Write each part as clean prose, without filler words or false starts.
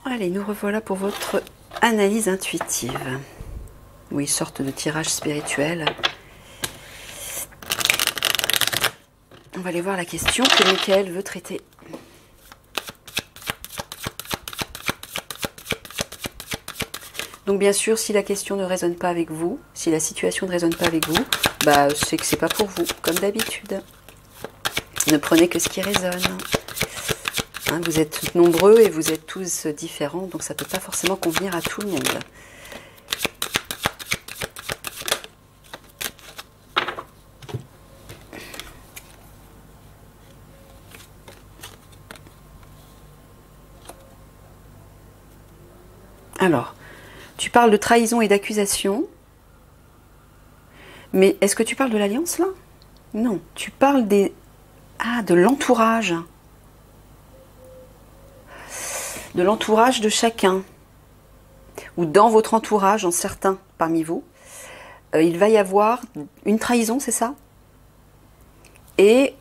Allez, nous revoilà pour votre analyse intuitive. Oui, sorte de tirage spirituel. On va aller voir la question que Michael veut traiter. Donc bien sûr, si la question ne résonne pas avec vous, si la situation ne résonne pas avec vous, c'est que c'est pas pour vous, comme d'habitude. Ne prenez que ce qui résonne. Hein, vous êtes nombreux et vous êtes tous différents, donc ça ne peut pas forcément convenir à tout le monde. Alors, tu parles de trahison et d'accusation, mais est-ce que tu parles de l'alliance là? Non, tu parles de l'entourage. De l'entourage de chacun, ou dans votre entourage, en certains parmi vous, il va y avoir une trahison, c'est ça? Et,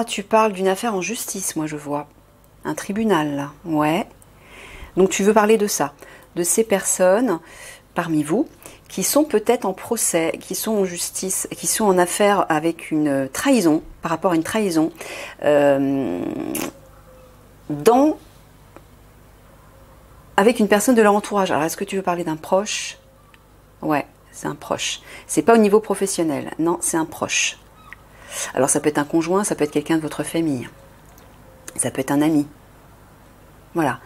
tu parles d'une affaire en justice, moi je vois. Un tribunal, là, ouais. Donc tu veux parler de ça, de ces personnes parmi vous, qui sont peut-être en procès, qui sont en justice, qui sont en affaire avec une trahison, par rapport à une trahison, avec une personne de leur entourage. Alors, est-ce que tu veux parler d'un proche? Ouais, c'est un proche. C'est pas au niveau professionnel. Non, c'est un proche. Alors, ça peut être un conjoint, ça peut être quelqu'un de votre famille. Ça peut être un ami. Voilà.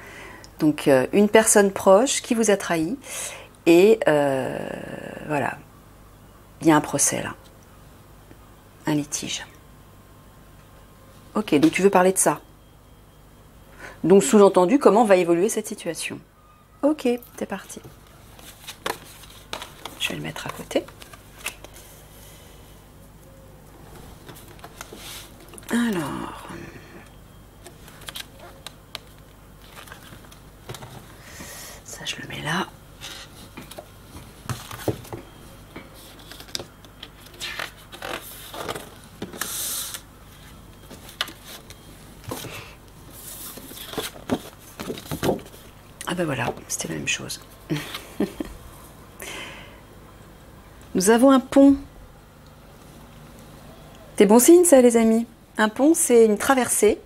Donc, une personne proche qui vous a trahi. Et voilà. Il y a un procès, là. Un litige. Ok, donc tu veux parler de ça. Donc, sous-entendu, comment va évoluer cette situation? Ok, c'est parti. Je vais le mettre à côté. Alors... ça, je le mets là. Ah ben voilà, c'était la même chose. Nous avons un pont. C'est bon signe ça les amis. Un pont c'est une traversée.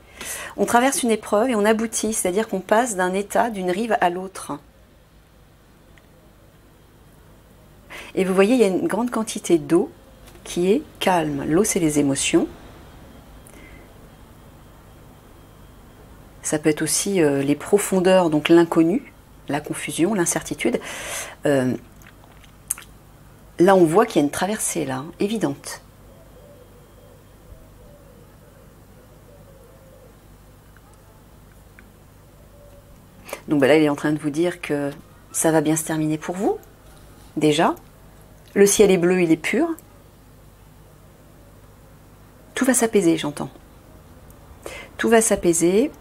On traverse une épreuve et on aboutit, c'est-à-dire qu'on passe d'un état, d'une rive à l'autre. Et vous voyez, il y a une grande quantité d'eau qui est calme. L'eau c'est les émotions. Ça peut être aussi les profondeurs, donc l'inconnu, la confusion, l'incertitude. Là, on voit qu'il y a une traversée, là, évidente. Donc là, il est en train de vous dire que ça va bien se terminer pour vous, déjà. Le ciel est bleu, il est pur. Tout va s'apaiser, j'entends. Tout va s'apaiser.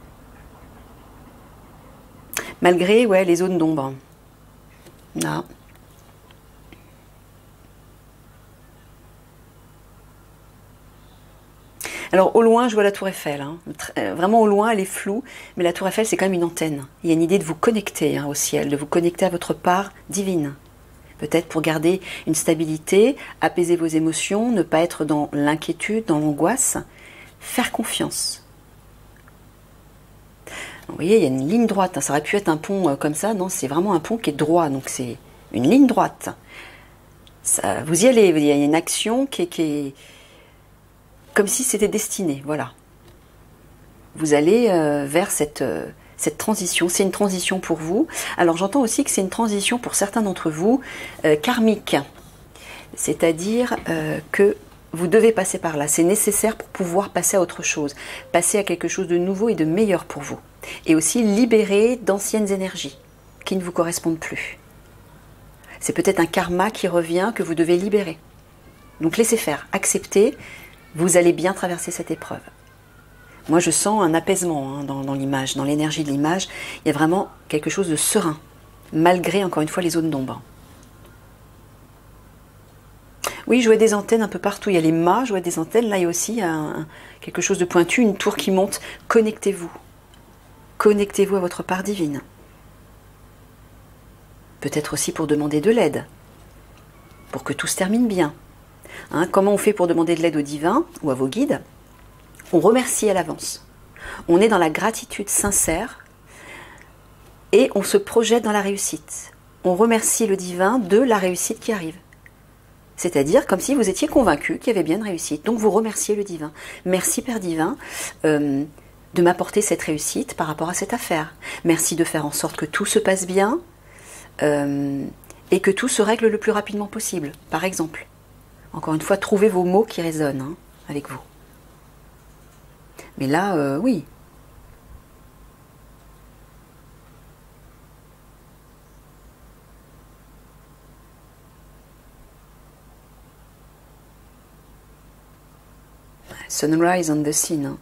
Malgré les zones d'ombre. Là. Alors au loin, je vois la tour Eiffel. Hein. Vraiment au loin, elle est floue. Mais la tour Eiffel, c'est quand même une antenne. Il y a une idée de vous connecter au ciel, de vous connecter à votre part divine. Peut-être pour garder une stabilité, apaiser vos émotions, ne pas être dans l'inquiétude, dans l'angoisse. Faire confiance. Vous voyez, il y a une ligne droite. Hein. Ça aurait pu être un pont comme ça. Non, c'est vraiment un pont qui est droit. Donc, c'est une ligne droite. Ça, vous y allez. Il y a une action qui est comme si c'était destiné. Voilà. Vous allez vers cette transition. C'est une transition pour vous. Alors, j'entends aussi que c'est une transition pour certains d'entre vous karmique. C'est-à-dire que vous devez passer par là. C'est nécessaire pour pouvoir passer à autre chose. Passer à quelque chose de nouveau et de meilleur pour vous. Et aussi libérer d'anciennes énergies qui ne vous correspondent plus. C'est peut-être un karma qui revient que vous devez libérer. Donc laissez faire, acceptez, vous allez bien traverser cette épreuve. Moi je sens un apaisement dans l'image, dans l'énergie de l'image. Il y a vraiment quelque chose de serein, malgré encore une fois les zones d'ombre. Oui, je vois des antennes un peu partout. Il y a les mâts, je vois des antennes. Là, il y a aussi quelque chose de pointu, une tour qui monte. Connectez-vous. Connectez-vous à votre part divine. Peut-être aussi pour demander de l'aide, pour que tout se termine bien. Hein, comment on fait pour demander de l'aide au divin ou à vos guides? On remercie à l'avance. On est dans la gratitude sincère et on se projette dans la réussite. On remercie le divin de la réussite qui arrive. C'est-à-dire comme si vous étiez convaincu qu'il y avait bien une réussite. Donc vous remerciez le divin. Merci Père divin de m'apporter cette réussite par rapport à cette affaire. Merci de faire en sorte que tout se passe bien et que tout se règle le plus rapidement possible, par exemple. Encore une fois, trouvez vos mots qui résonnent hein, avec vous. Mais là, oui. Sunrise on the scene. Hein.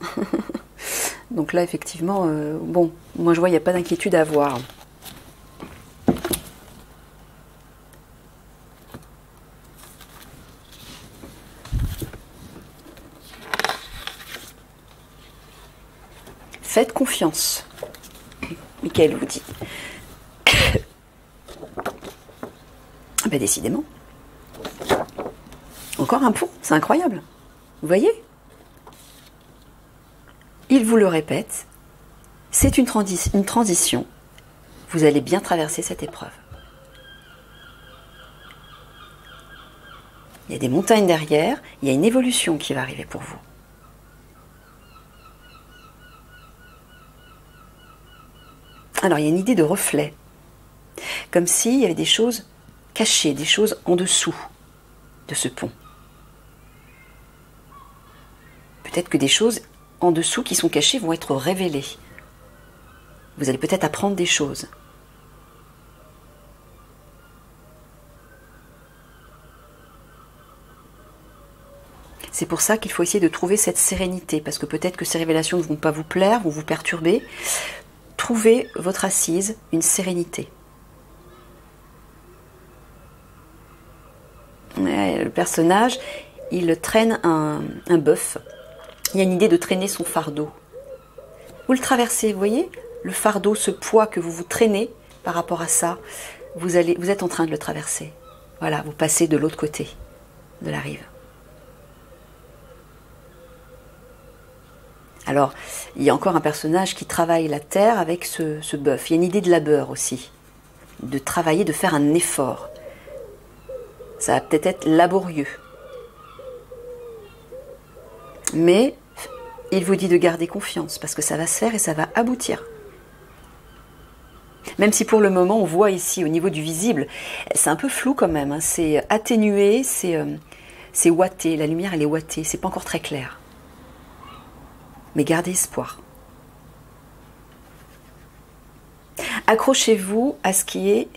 Donc là, effectivement, bon, moi je vois, il n'y a pas d'inquiétude à avoir. Faites confiance. Michael vous dit. Ben décidément. Encore un pont, c'est incroyable. Vous voyez? Il vous le répète, c'est une transition. Vous allez bien traverser cette épreuve. Il y a des montagnes derrière, il y a une évolution qui va arriver pour vous. Alors, il y a une idée de reflet. Comme s'il y avait des choses cachées, des choses en dessous de ce pont. Peut-être que des choses en dessous qui sont cachées vont être révélées. Vous allez peut-être apprendre des choses. C'est pour ça qu'il faut essayer de trouver cette sérénité, parce que peut-être que ces révélations ne vont pas vous plaire, vont vous perturber. Trouvez votre assise, une sérénité. Le personnage, il traîne un bœuf. Il y a une idée de traîner son fardeau. Vous le traversez, vous voyez? Le fardeau, ce poids que vous vous traînez par rapport à ça, vous êtes en train de le traverser. Voilà, vous passez de l'autre côté de la rive. Alors, il y a encore un personnage qui travaille la terre avec ce bœuf. Il y a une idée de labeur aussi, de travailler, de faire un effort. Ça va peut-être être laborieux. Mais il vous dit de garder confiance, parce que ça va se faire et ça va aboutir. Même si pour le moment, on voit ici, au niveau du visible, c'est un peu flou quand même. Hein. C'est atténué, c'est ouaté. La lumière, elle est ouatée. C'est pas encore très clair. Mais gardez espoir. Accrochez-vous à ce qui est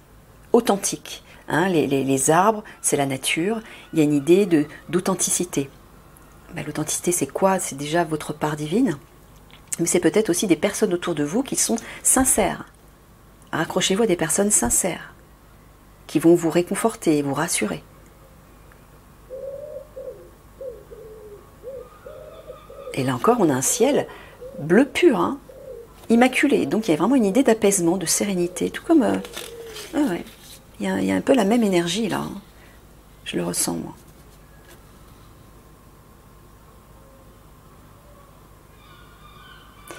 authentique. Hein, les arbres, c'est la nature. Il y a une idée d'authenticité. Ben, l'authenticité, c'est quoi? C'est déjà votre part divine. Mais c'est peut-être aussi des personnes autour de vous qui sont sincères. Raccrochez-vous à des personnes sincères, qui vont vous réconforter et vous rassurer. Et là encore, on a un ciel bleu pur, hein, immaculé. Donc il y a vraiment une idée d'apaisement, de sérénité, tout comme... Ah ouais. Il y a un peu la même énergie là. Hein. Je le ressens, moi.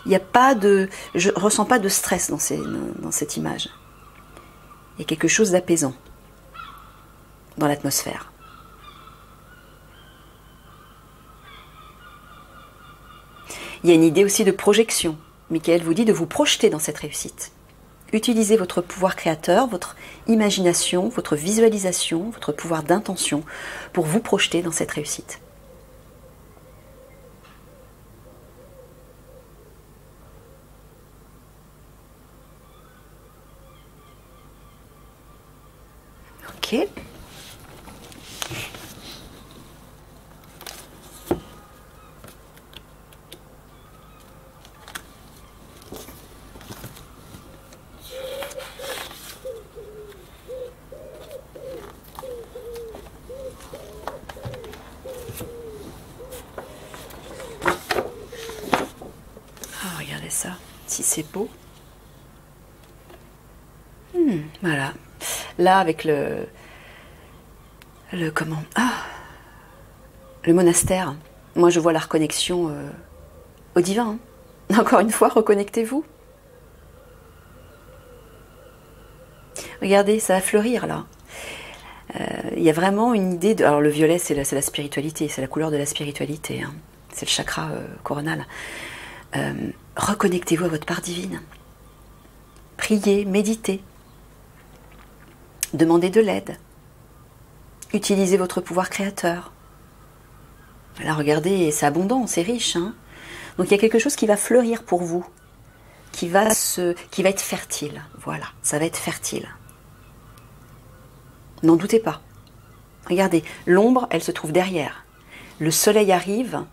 Il n'y a pas de... Je ne ressens pas de stress dans cette image. Il y a quelque chose d'apaisant dans l'atmosphère. Il y a une idée aussi de projection. Michael vous dit de vous projeter dans cette réussite. Utilisez votre pouvoir créateur, votre imagination, votre visualisation, votre pouvoir d'intention pour vous projeter dans cette réussite. Ok. Ah, regardez ça, si c'est beau. Voilà. Là, avec le monastère, moi je vois la reconnexion au divin. Hein. Encore une fois, reconnectez-vous. Regardez, ça va fleurir là. Il y a vraiment une idée de... Alors le violet, c'est la spiritualité, c'est la couleur de la spiritualité. Hein. C'est le chakra coronal. Reconnectez-vous à votre part divine. Priez, méditez. Demandez de l'aide. Utilisez votre pouvoir créateur. Là, regardez, c'est abondant, c'est riche. Hein. Donc il y a quelque chose qui va fleurir pour vous, qui va être fertile. Voilà, ça va être fertile. N'en doutez pas. Regardez, l'ombre, elle se trouve derrière. Le soleil arrive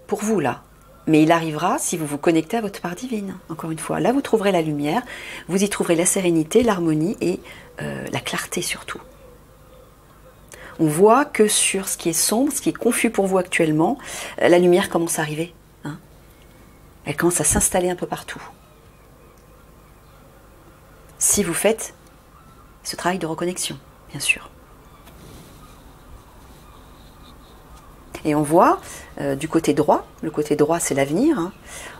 pour vous, là. Mais il arrivera si vous vous connectez à votre part divine, encore une fois. Là, vous trouverez la lumière, vous y trouverez la sérénité, l'harmonie et la clarté surtout. On voit que sur ce qui est sombre, ce qui est confus pour vous actuellement, la lumière commence à arriver. Hein. Elle commence à s'installer un peu partout. Si vous faites ce travail de reconnexion, bien sûr. Et on voit du côté droit, le côté droit c'est l'avenir, hein,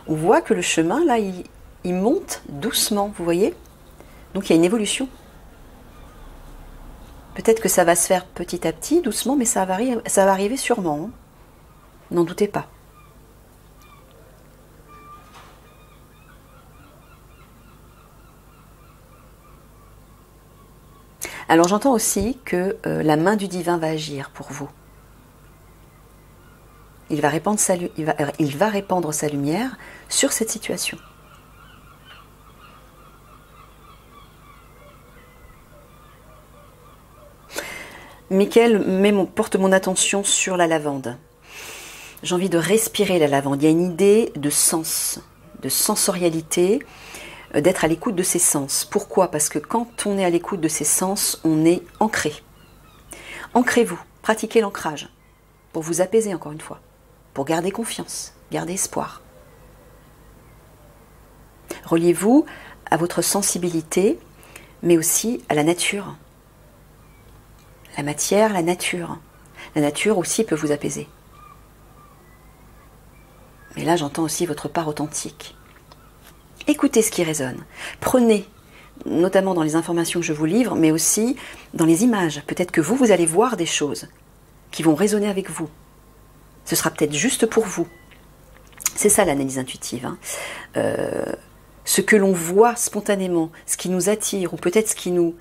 on voit que le chemin là il monte doucement, vous voyez. Donc il y a une évolution. Peut-être que ça va se faire petit à petit, doucement, mais ça va arriver sûrement. Hein. N'en doutez pas. Alors j'entends aussi que la main du divin va agir pour vous. Il va répandre sa lumière sur cette situation. Michael porte mon attention sur la lavande. J'ai envie de respirer la lavande. Il y a une idée de sens, de sensorialité, d'être à l'écoute de ses sens. Pourquoi? Parce que quand on est à l'écoute de ses sens, on est ancré. Ancrez-vous, pratiquez l'ancrage, pour vous apaiser encore une fois, pour garder confiance, garder espoir. Reliez-vous à votre sensibilité, mais aussi à la nature. La matière, la nature. La nature aussi peut vous apaiser. Mais là, j'entends aussi votre part authentique. Écoutez ce qui résonne. Prenez, notamment dans les informations que je vous livre, mais aussi dans les images. Peut-être que vous allez voir des choses qui vont résonner avec vous. Ce sera peut-être juste pour vous. C'est ça l'analyse intuitive. Hein. Ce que l'on voit spontanément, ce qui nous attire, ou peut-être ce qui nous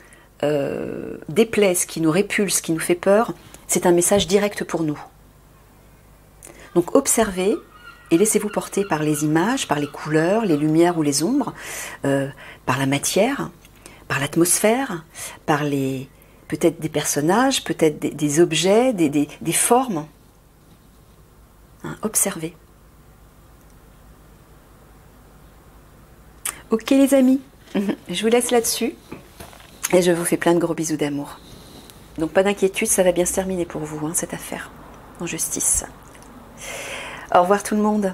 déplaît, ce qui nous répulse, ce qui nous fait peur, c'est un message direct pour nous. Donc observez et laissez-vous porter par les images, par les couleurs, les lumières ou les ombres, par la matière, par l'atmosphère, par peut-être des personnages, peut-être des objets, des formes. Hein, observez. Ok les amis, je vous laisse là-dessus. Et je vous fais plein de gros bisous d'amour. Donc pas d'inquiétude, ça va bien se terminer pour vous, hein, cette affaire, en justice. Au revoir tout le monde.